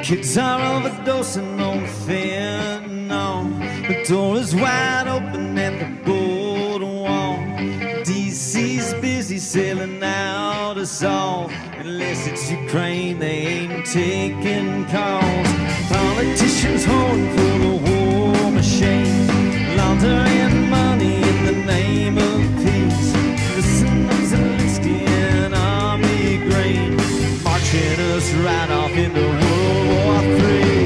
Kids are overdosing on fentanyl. The door is wide open at the boardwalk. DC's busy selling out us all. Unless it's Ukraine, they ain't taking calls. Politicians holding for the war machine, laundering money in the name of peace. Listen to Zelensky and Army Green, marching us right off into World War III.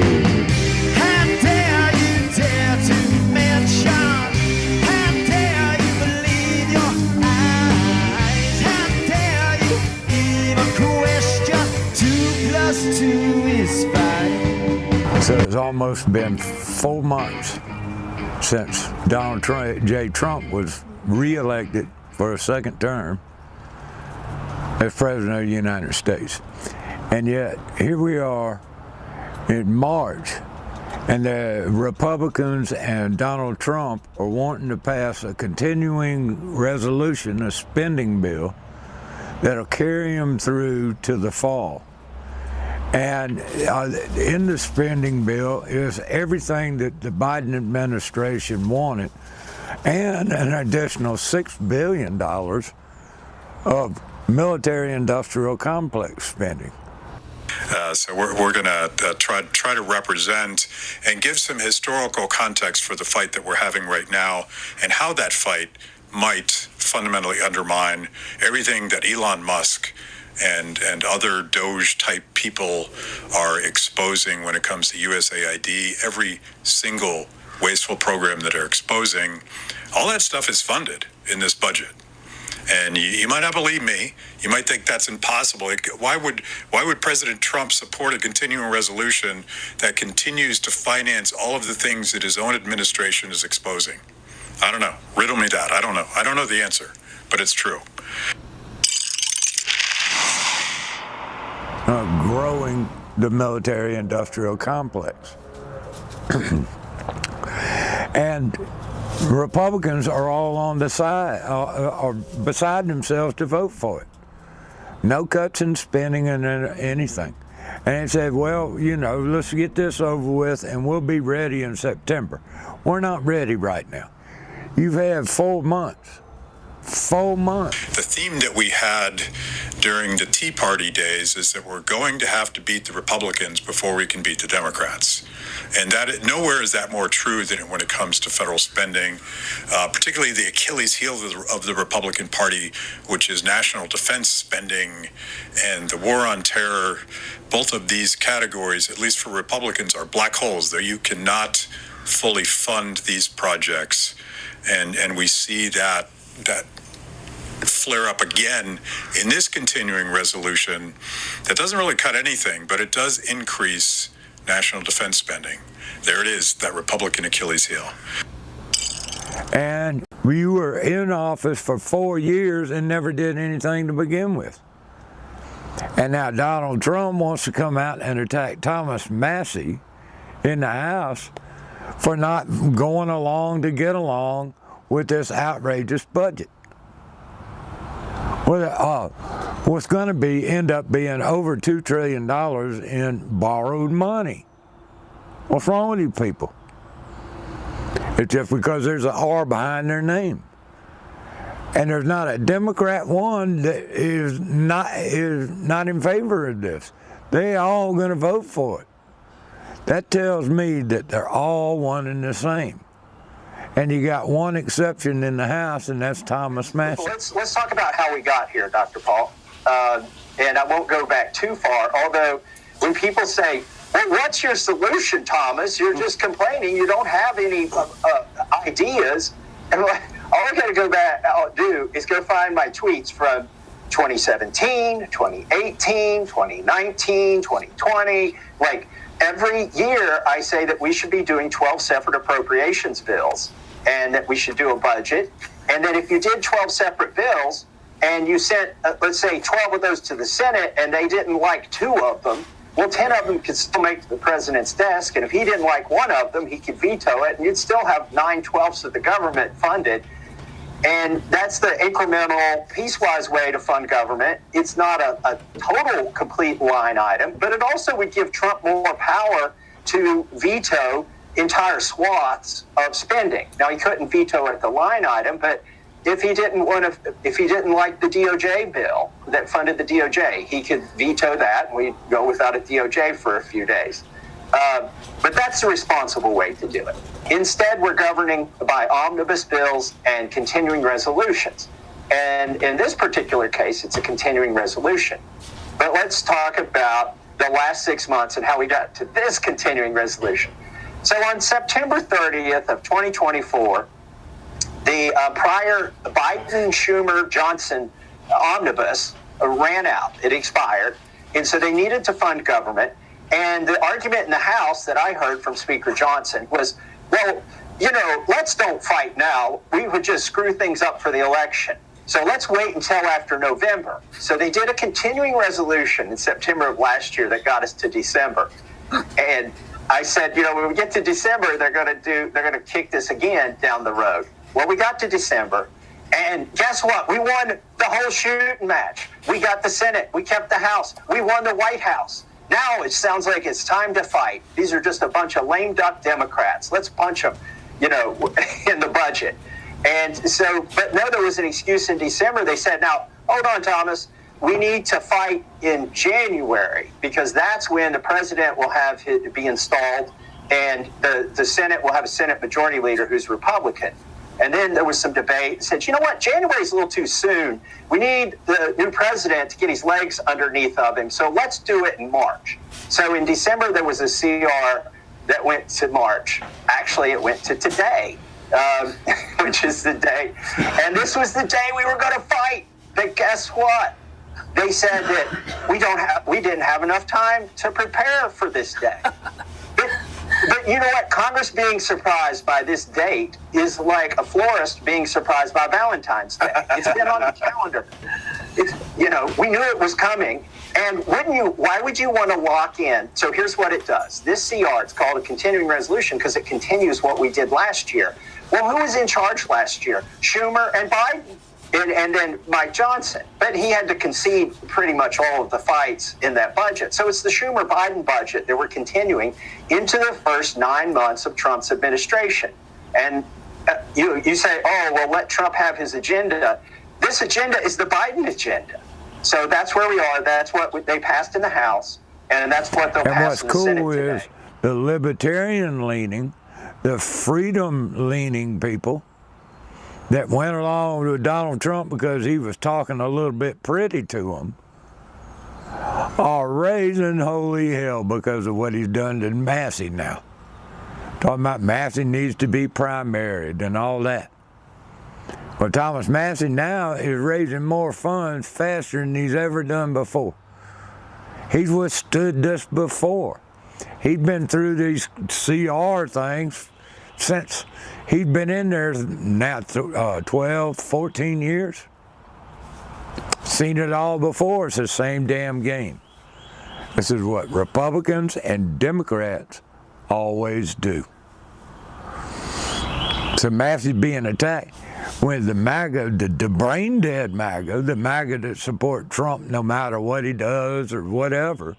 How dare you dare to mention? How dare you believe your eyes? How dare you even question 2 + 2 is 5? So it's almost been 4 months since Donald J. Trump was re-elected for a second term as President of the United States. And yet, here we are in March, and the Republicans and Donald Trump are wanting to pass a continuing resolution, a spending bill, that'll carry them through to the fall. And in the spending bill is everything that the Biden administration wanted, and an additional $6 billion of military-industrial complex spending. So we're going to try to represent and give some historical context for the fight that we're having right now, and how that fight might fundamentally undermine everything that Elon Musk and other Doge-type people are exposing when it comes to USAID. Every single wasteful program that are exposing, all that stuff is funded in this budget. And you might not believe me. You might think that's impossible. Why would President Trump support a continuing resolution that continues to finance all of the things that his own administration is exposing? I don't know. Riddle me that. I don't know. I don't know the answer, but it's true. Growing the military-industrial complex. And Republicans are all on the side, are beside themselves to vote for it. No cuts in spending and anything. And they said, well, you know, let's get this over with and we'll be ready in September. We're not ready right now. You've had 4 months. 4 months. The theme that we had during the Tea Party days is that we're going to have to beat the Republicans before we can beat the Democrats. And that nowhere is that more true than when it comes to federal spending, particularly the Achilles heel of the Republican Party, which is national defense spending and the war on terror. Both of these categories, at least for Republicans, are black holes, though you cannot fully fund these projects. And we see that flare up again in this continuing resolution that doesn't really cut anything, but it does increase national defense spending. There it is, that Republican Achilles heel. And you were in office for 4 years and never did anything to begin with. And now Donald Trump wants to come out and attack Thomas Massie in the House for not going along to get along with this outrageous budget. What's going to end up being over $2 trillion in borrowed money. What's wrong with you people? It's just because there's an R behind their name. And there's not a Democrat one that is not in favor of this. They're all going to vote for it. That tells me that they're all one and the same. And you got one exception in the House, and that's Thomas Massie. Let's talk about how we got here, Dr. Paul. And I won't go back too far, although when people say, well, what's your solution, Thomas? You're just complaining. You don't have any ideas. And all I got to go back do is go find my tweets from 2017, 2018, 2019, 2020. Like, every year I say that we should be doing 12 separate appropriations bills and that we should do a budget. And that if you did 12 separate bills and you sent, let's say, 12 of those to the Senate and they didn't like 2 of them, well, 10 of them could still make the president's desk. And if he didn't like 1 of them, he could veto it. And you'd still have 9/12 of the government funded. And that's the incremental, piecewise way to fund government. It's not a total, complete line item, but it also would give Trump more power to veto entire swaths of spending. Now, he couldn't veto at the line item, but if he didn't like the DOJ bill that funded the DOJ, he could veto that, and we'd go without a DOJ for a few days. But that's the responsible way to do it. Instead, we're governing by omnibus bills and continuing resolutions. And in this particular case, it's a continuing resolution. But let's talk about the last 6 months and how we got to this continuing resolution. So on September 30th of 2024, the prior Biden-Schumer-Johnson omnibus ran out. It expired. And so they needed to fund government. And the argument in the House that I heard from Speaker Johnson was, well, let's don't fight now. We would just screw things up for the election. So let's wait until after November. So they did a continuing resolution in September of last year that got us to December. And I said, when we get to December, they're going to kick this again down the road. Well, we got to December, and guess what? We won the whole shooting match. We got the Senate. We kept the House. We won the White House. Now it sounds like it's time to fight. These are just a bunch of lame duck Democrats. Let's punch them, in the budget. And so, but no, there was an excuse in December. They said, now, hold on, Thomas. We need to fight in January because that's when the president will have to be installed and the Senate will have a Senate majority leader who's Republican. And then there was some debate. Said, you know what? January's a little too soon. We need the new president to get his legs underneath of him. So let's do it in March. So in December, there was a CR that went to March. Actually, it went to today, which is the day. And this was the day we were going to fight. But guess what? They said that we didn't have enough time to prepare for this day. But you know what? Congress being surprised by this date is like a florist being surprised by Valentine's Day. It's been on the calendar. We knew it was coming. And why would you want to lock in? So here's what it does. This CR, it's called a continuing resolution because it continues what we did last year. Well, who was in charge last year? Schumer and Biden. And then Mike Johnson. But he had to concede pretty much all of the fights in that budget. So it's the Schumer-Biden budget that we're continuing into the first 9 months of Trump's administration. And you say, oh, well, let Trump have his agenda. This agenda is the Biden agenda. So that's where we are. That's what they passed in the House. And that's what they'll pass in the Senate today. And what's cool is the libertarian-leaning, the freedom-leaning people that went along with Donald Trump because he was talking a little bit pretty to them are raising holy hell because of what he's done to Massie now. Talking about Massie needs to be primaried and all that. Well, Thomas Massie now is raising more funds faster than he's ever done before. He's withstood this before. He's been through these CR things since he's been in there now 12, 14 years. Seen it all before. It's the same damn game. This is what Republicans and Democrats always do. So Massie's being attacked when the MAGA, the brain dead MAGA, the MAGA that support Trump no matter what he does or whatever,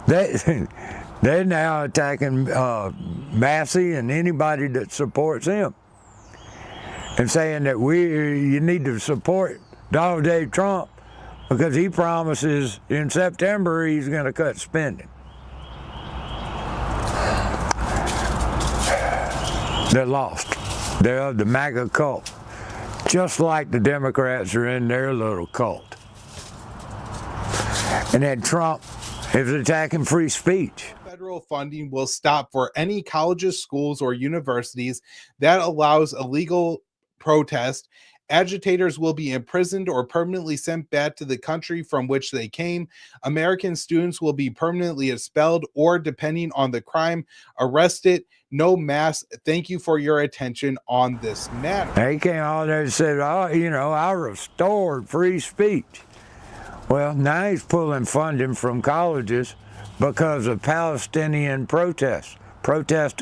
they're now attacking Massie and anybody that supports him and saying that you need to support Donald J. Trump because he promises in September he's going to cut spending. They're lost. They're of the MAGA cult, just like the Democrats are in their little cult. And then Trump is attacking free speech. Federal funding will stop for any colleges, schools, or universities that allows illegal protest. Agitators will be imprisoned or permanently sent back to the country from which they came. American students will be permanently expelled or, depending on the crime, arrested. No mass. Thank you for your attention on this matter. He came out there and said, I restored free speech. Well, now he's pulling funding from colleges because of Palestinian protest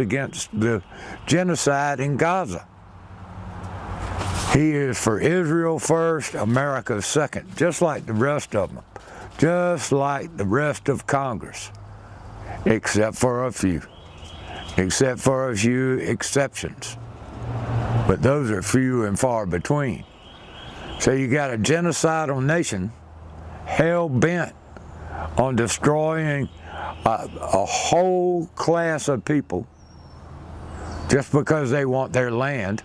against the genocide in Gaza. He is for Israel first, America second, just like the rest of them, just like the rest of Congress, except for a few exceptions. But those are few and far between. So you got a genocidal nation hell-bent on destroying a whole class of people just because they want their land,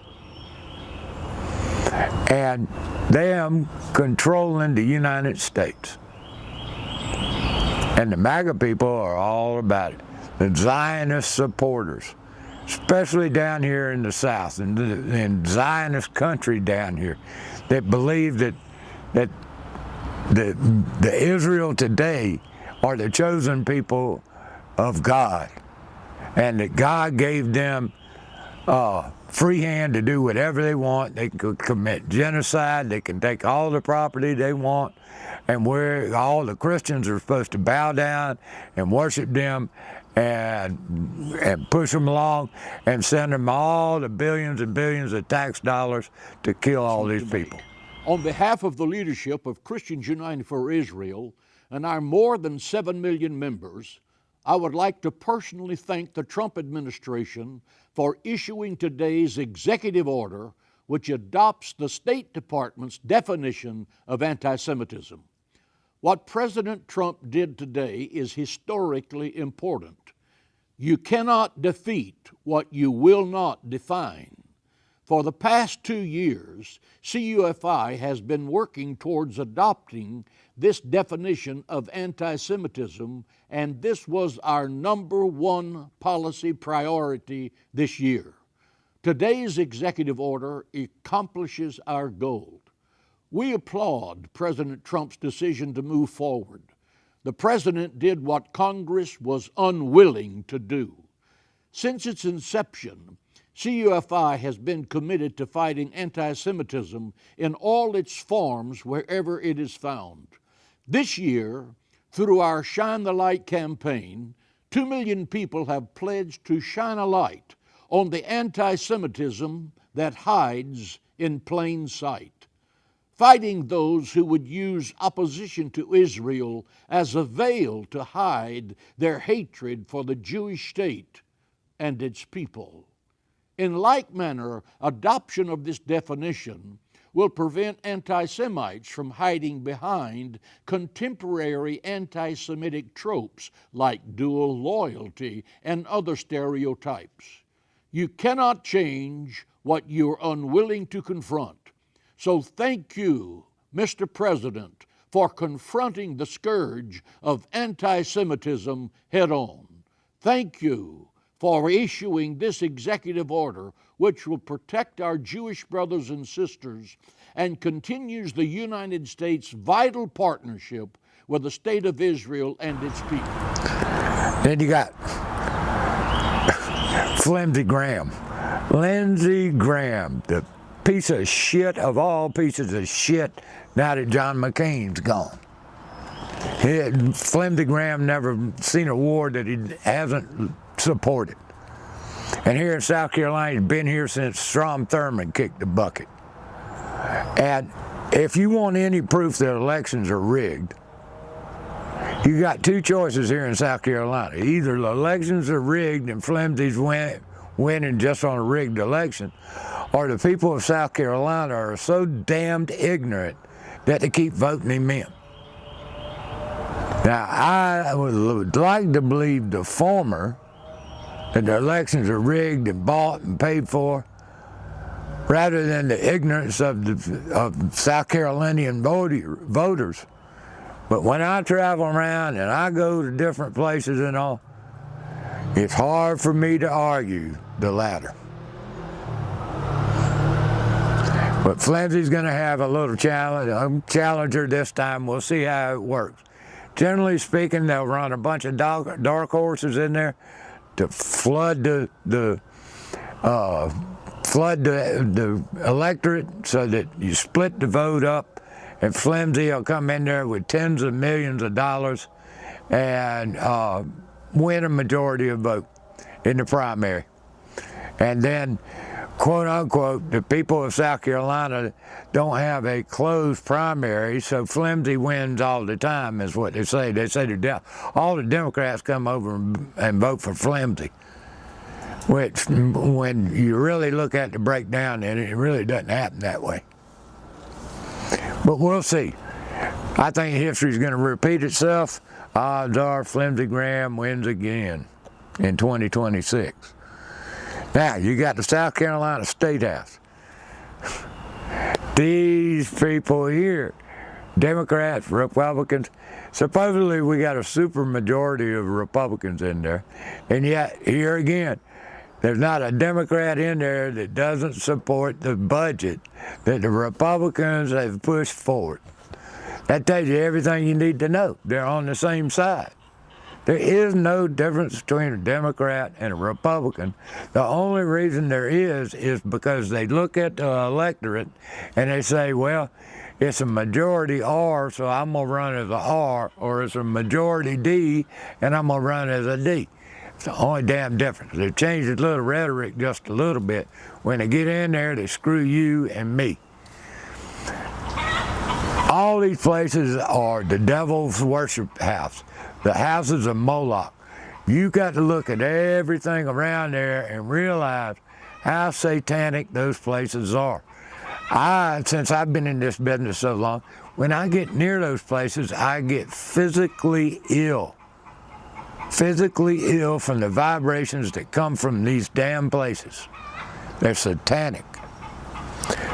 and them controlling the United States. And the MAGA people are all about it. The Zionist supporters, especially down here in the South, in Zionist country down here, that believe that the Israel today are the chosen people of God, and that God gave them free hand to do whatever they want. They can commit genocide. They can take all the property they want, and where all the Christians are supposed to bow down and worship them and push them along and send them all the billions and billions of tax dollars to kill all these people. On behalf of the leadership of Christians United for Israel and our more than 7 million members, I would like to personally thank the Trump administration for issuing today's executive order, which adopts the State Department's definition of anti-Semitism. What President Trump did today is historically important. You cannot defeat what you will not define. For the past 2 years, CUFI has been working towards adopting this definition of anti-Semitism, and this was our #1 policy priority this year. Today's executive order accomplishes our goal. We applaud President Trump's decision to move forward. The President did what Congress was unwilling to do. Since its inception, CUFI has been committed to fighting anti-Semitism in all its forms wherever it is found. This year, through our Shine the Light campaign, 2 million people have pledged to shine a light on the anti-Semitism that hides in plain sight, fighting those who would use opposition to Israel as a veil to hide their hatred for the Jewish state and its people. In like manner, adoption of this definition will prevent anti-Semites from hiding behind contemporary anti-Semitic tropes like dual loyalty and other stereotypes. You cannot change what you're unwilling to confront. So thank you, Mr. President, for confronting the scourge of anti-Semitism head-on. Thank you for issuing this executive order, which will protect our Jewish brothers and sisters and continues the United States' vital partnership with the State of Israel and its people. Then you got Flimsy Graham. Lindsey Graham, the piece of shit of all pieces of shit now that John McCain's gone. Flimsy Graham never seen a war that he hasn't supported. And here in South Carolina, he's been here since Strom Thurmond kicked the bucket. And if you want any proof that elections are rigged, you got two choices here in South Carolina. Either the elections are rigged and Flimsy's winning just on a rigged election, or the people of South Carolina are so damned ignorant that they keep voting him in. Now, I would like to believe the former, that the elections are rigged and bought and paid for, rather than the ignorance of South Carolinian voters. But when I travel around and I go to different places and all, it's hard for me to argue the latter. But Flimsy's going to have a little challenger this time. We'll see how it works. Generally speaking, they'll run a bunch of dark horses in there to flood the electorate so that you split the vote up, and Flimsy will come in there with tens of millions of dollars and win a majority of vote in the primary. And then quote unquote, the people of South Carolina don't have a closed primary, so Flimsy wins all the time, is what they say. They say all the Democrats come over and vote for Flimsy, which, when you really look at the breakdown, it really doesn't happen that way. But we'll see. I think history's going to repeat itself. Odds are Flimsy Graham wins again in 2026. Now, you got the South Carolina State House. These people here, Democrats, Republicans, supposedly we got a super majority of Republicans in there. And yet, here again, there's not a Democrat in there that doesn't support the budget that the Republicans have pushed forward. That tells you everything you need to know. They're on the same side. There is no difference between a Democrat and a Republican. The only reason there is because they look at the electorate and they say, well, it's a majority R, so I'm going to run as a R, or it's a majority D, and I'm going to run as a D. It's the only damn difference. They've changed the little rhetoric just a little bit. When they get in there, they screw you and me. All these places are the devil's worship house, the houses of Moloch. You got to look at everything around there and realize how satanic those places are. Since I've been in this business so long, when I get near those places, I get physically ill. Physically ill from the vibrations that come from these damn places. They're satanic.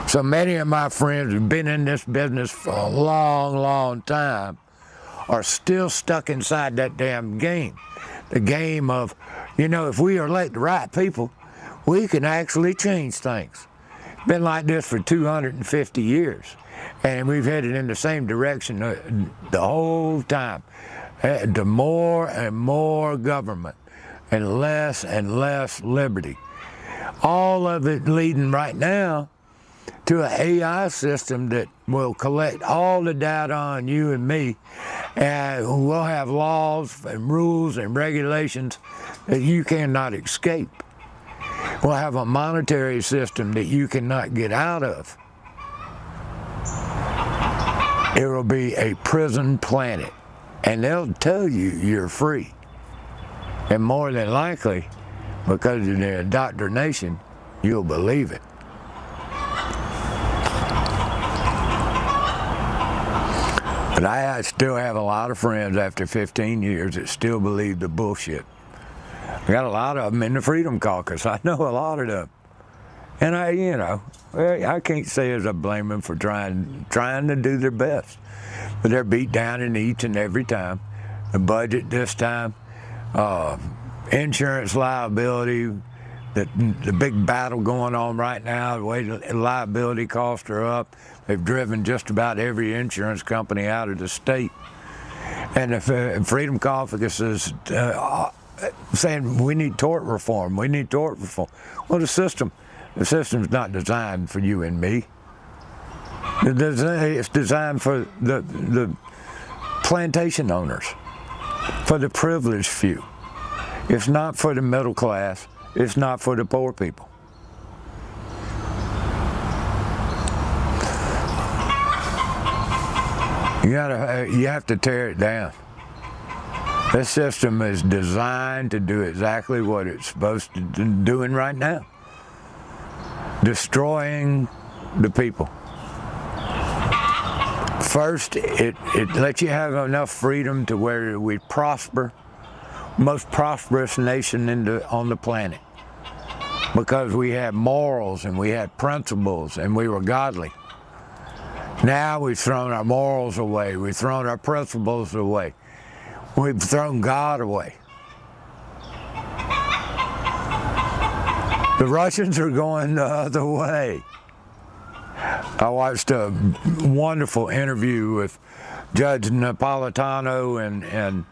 So many of my friends who've been in this business for a long, long time are still stuck inside that damn game. The game of, if we elect the right people, we can actually change things. It's been like this for 250 years, and we've headed in the same direction the whole time. To more and more government and less liberty. All of it leading right now to an AI system that will collect all the data on you and me, and we'll have laws and rules and regulations that you cannot escape. We'll have a monetary system that you cannot get out of. It will be a prison planet, and they'll tell you you're free. And more than likely, because of their indoctrination, you'll believe it. But I still have a lot of friends after 15 years that still believe the bullshit. I got a lot of them in the Freedom Caucus. I know a lot of them. And I can't say as I blame them for trying to do their best. But they're beat down in each and every time. The budget this time, insurance liability, the big battle going on right now, the way the liability costs are up. They've driven just about every insurance company out of the state. And the Freedom Caucus is saying we need tort reform, we need tort reform. Well, the system's not designed for you and me. It's designed for the plantation owners, for the privileged few. It's not for the middle class. It's not for the poor people. You have to tear it down. This system is designed to do exactly what it's supposed to be doing right now. Destroying the people. First, it lets you have enough freedom to where we prosper, most prosperous nation on the planet, because we had morals and we had principles and we were godly. Now we've thrown our morals away, we've thrown our principles away, we've thrown God away. The Russians are going the other way. I watched a wonderful interview with Judge Napolitano and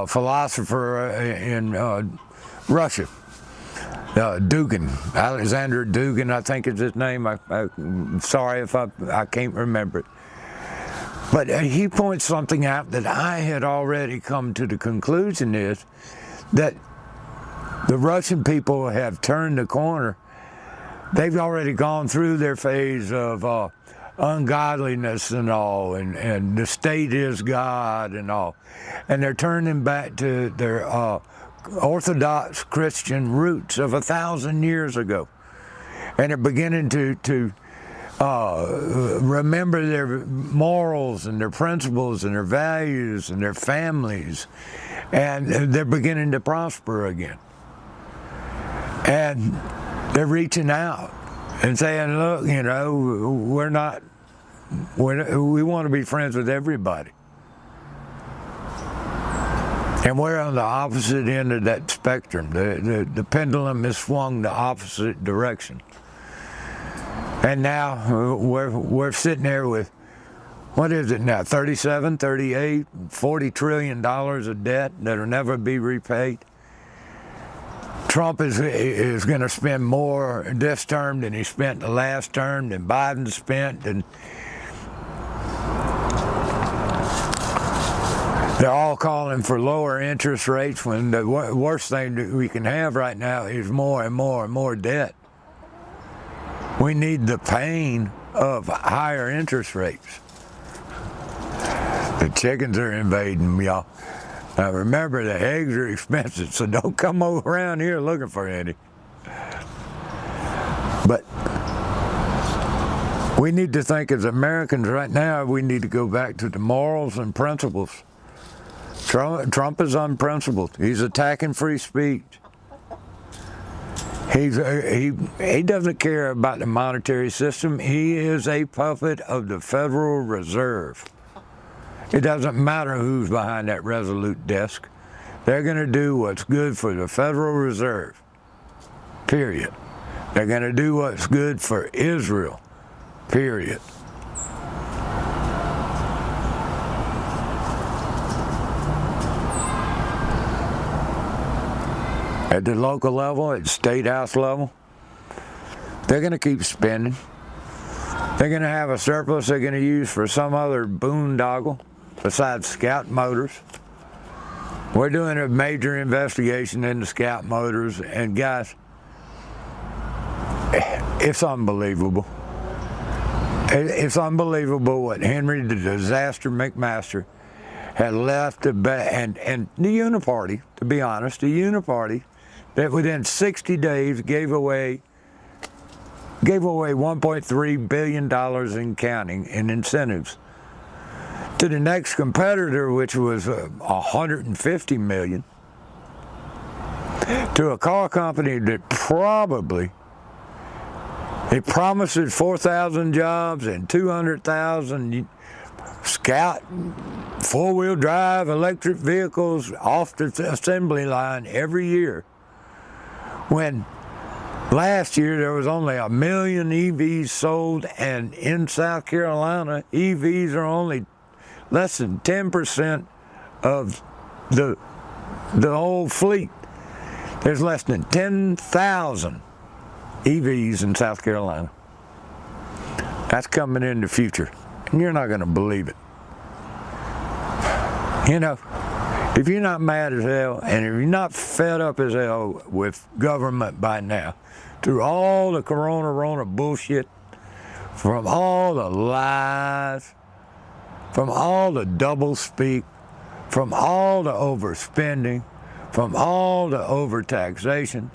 philosopher in Russia, Dugin, Alexander Dugin, I think is his name. I'm sorry if I can't remember it. But he points something out that I had already come to the conclusion is that the Russian people have turned the corner they've already gone through their phase of ungodliness and all, and the state is God and all. And they're turning back to their Orthodox Christian roots of 1,000 years ago. And they're beginning to remember their morals and their principles and their values and their families. And they're beginning to prosper again. And they're reaching out and saying, look, you know, we want to be friends with everybody. And we're on the opposite end of that spectrum. The pendulum is swung the opposite direction. And now we're sitting there with, what is it now, 37, 38, $40 trillion of debt that'll never be repaid. Trump is going to spend more this term than he spent the last term, than Biden spent, and they're all calling for lower interest rates when the worst thing that we can have right now is more and more and more debt. We need the pain of higher interest rates. The chickens are invading, y'all. Now remember, the eggs are expensive, so don't come over around here looking for any. But we need to think as Americans right now, we need to go back to the morals and principles. Trump is unprincipled. He's attacking free speech. He doesn't care about the monetary system. He is a puppet of the Federal Reserve. It doesn't matter who's behind that resolute desk. They're going to do what's good for the Federal Reserve, period. They're going to do what's good for Israel, period. At the local level, at the state house level, they're going to keep spending. They're going to have a surplus they're going to use for some other boondoggle besides Scout Motors. We're doing a major investigation into Scout Motors, and guys, it's unbelievable. It's unbelievable what Henry the Disaster McMaster had left and the Uniparty, to be honest, the Uniparty, that within 60 days gave away $1.3 billion in counting in incentives to the next competitor, which was $150 million, to a car company that it promises 4,000 jobs and 200,000 Scout four-wheel drive electric vehicles off the assembly line every year, when last year there was only 1 million EVs sold, and in South Carolina, EVs are only less than 10% of the whole fleet. There's less than 10,000 EVs in South Carolina. That's coming in the future, and you're not going to believe it. You know, if you're not mad as hell, and if you're not fed up as hell with government by now, through all the corona bullshit, from all the lies, from all the doublespeak, from all the overspending, from all the overtaxation,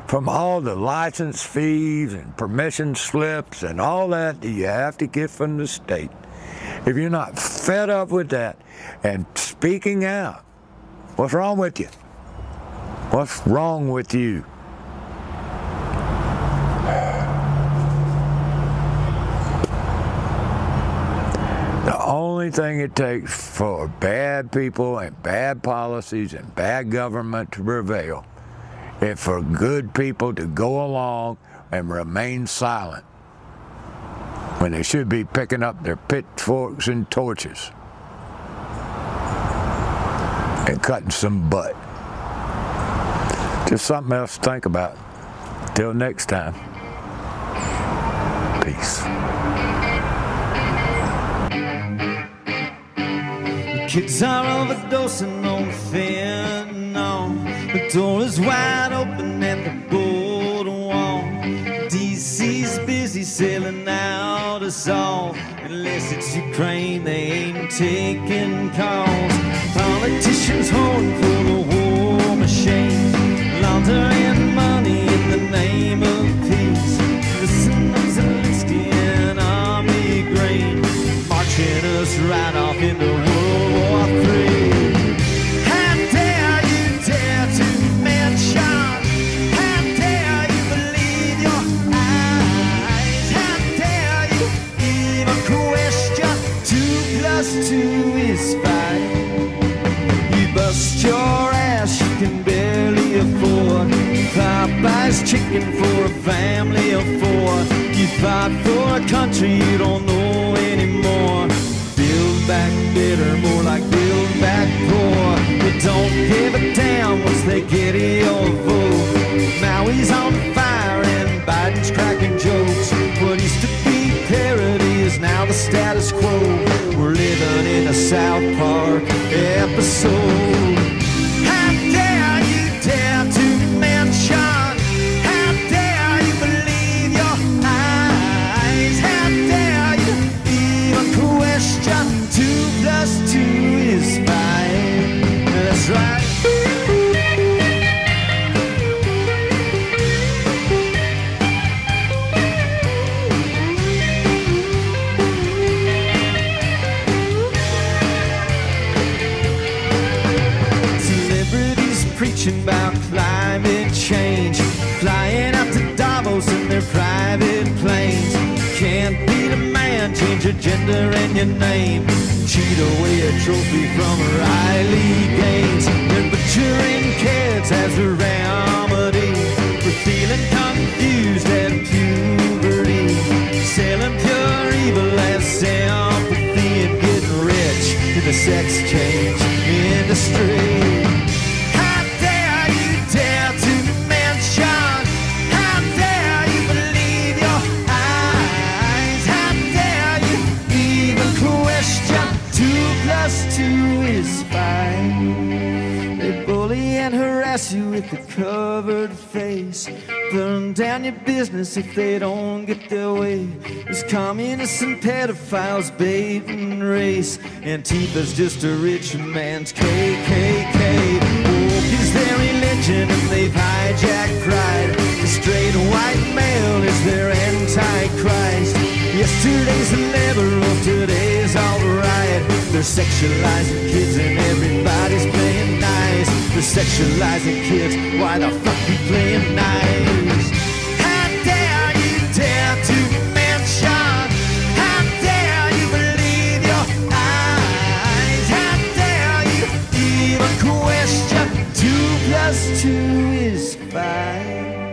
from all the license fees and permission slips and all that you have to get from the state. If you're not fed up with that and speaking out, what's wrong with you? What's wrong with you? The only thing it takes for bad people and bad policies and bad government to prevail is for good people to go along and remain silent when they should be picking up their pitchforks and torches and cutting some butt. Just something else to think about. Till next time. Peace. Kids are overdosing on fentanyl. The door is wide open at the boardwalk. DC all. Unless it's Ukraine, they ain't taking calls. Politicians holding for the war machine, laundering money in the name of peace. Listen to Zelensky and Army Green, marching us right off into World War III. How dare you dare to mention? How dare you believe your eyes? How dare you even question 2 + 2 is 5? You bust your ass, you can barely afford Popeye's chicken for a family of 4. You fought for a country you don't know anymore. Build back better, more like build back poor. You don't give a damn once they get your vote. Maui's on fire and Biden's cracking jokes. What used to be parody is now the status quo. We're living in a South Park episode. How dare you dare to mention? How dare you believe your eyes? How dare you even question 2 + 2 is 5? That's right. Preaching about climate change, flying out to Davos in their private planes. Can't beat a man, change your gender and your name, cheat away a trophy from Riley Gaines. They're butchering kids as a remedy for feeling confused at puberty, selling pure evil as sympathy and getting rich in the sex change industry. +2 is 5. They bully and harass you with a covered face, burn down your business if they don't get their way. There's communists and pedophiles baiting race. Antifa's just a rich man's KKK. Woke is their religion and they've hijacked pride. The straight white male is their antichrist. Yesterday's the liberal, today's alright. They're sexualizing kids and everybody's playing nice. They're sexualizing kids, why the fuck you playing nice? How dare you dare to mention? How dare you believe your eyes? How dare you even question 2 + 2 is 5?